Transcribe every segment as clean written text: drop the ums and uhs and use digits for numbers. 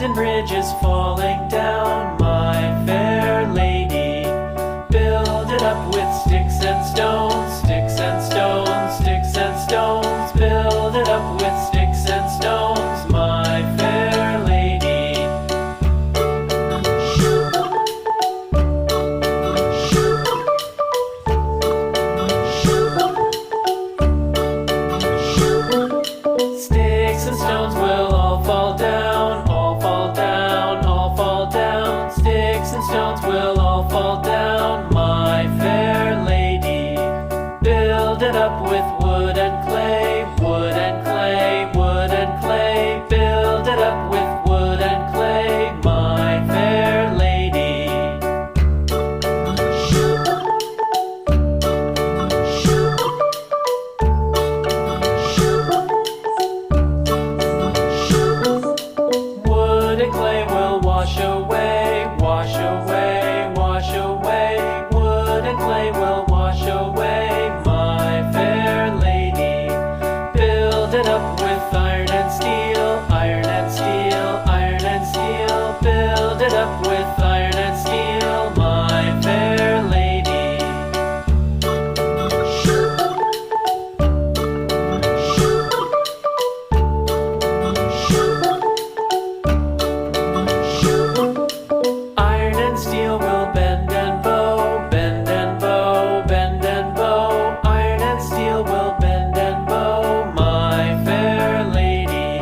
London Bridge is falling down, my fair lady. Build it up with sticks and stones, sticks and stones, sticks and stones. Build it up with sticks and stones, my fair lady. Sticks and stones will all fall down, all fall down, all fall down. Sticks and stones will all fall down, my fair lady. Build it up with wood and clay, wood and clay, wood and clay. Build it up with wood and clay, my fair lady. Wood and clay will wash away, wash away, wash away. Wood and clay will wash away, my fair lady. Build it up with iron and steel, iron and steel, iron and steel. Build it up with iron and steel, my fair lady. Iron and steel will bend and bow, bend and bow, bend and bow. Iron and steel will bend and bow, my fair lady.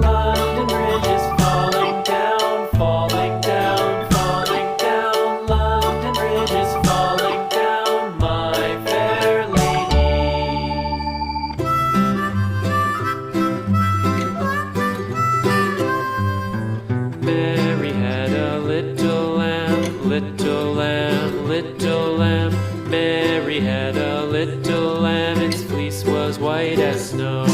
London Bridge is falling down, falling down, falling down. London Bridge is falling down, my fair lady. Mary had a little lamb, little lamb, little lamb. Mary had a little lamb, its fleece was white as snow.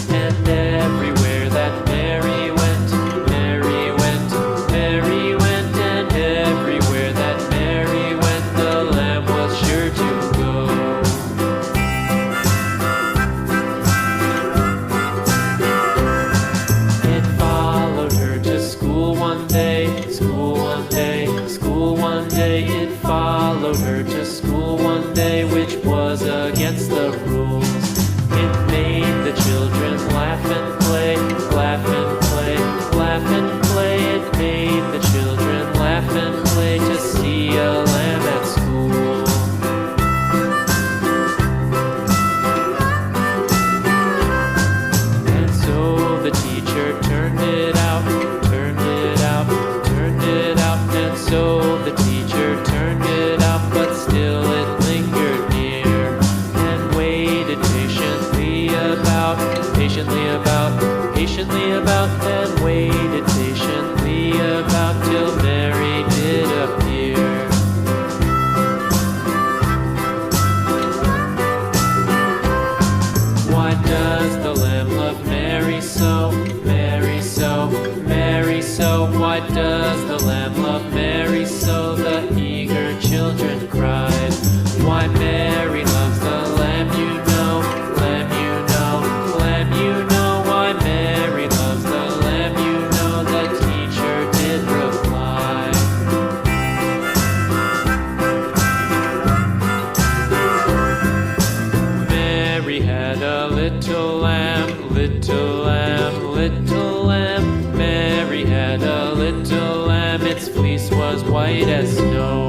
And everywhere that Mary went, Mary went, Mary went. And everywhere that Mary went, the lamb was sure to go. It followed her to school one day, school one day, school one day. It followed her to school one day, which was against the rules. It made the children laugh and play, laugh and play, laugh and play. It made the children laugh and play to see a lamb at school. And so the teacher turned it out, turned it out, turned it out. And so the teacher turned it out, but still it lingered near and waited patiently about, patiently about, patiently about, and waited patiently about till Mary did appear. Why does the lamb love Mary so, Mary so, Mary so? Why does the lamb love Mary so? The eager children cried. Why Mary loves the lamb, you know, lamb, you know, lamb, you know. Why Mary loves the lamb, you know, the teacher did reply. Mary had a little lamb, little lamb, little lamb. Mary had a little lamb, its fleece was white as snow.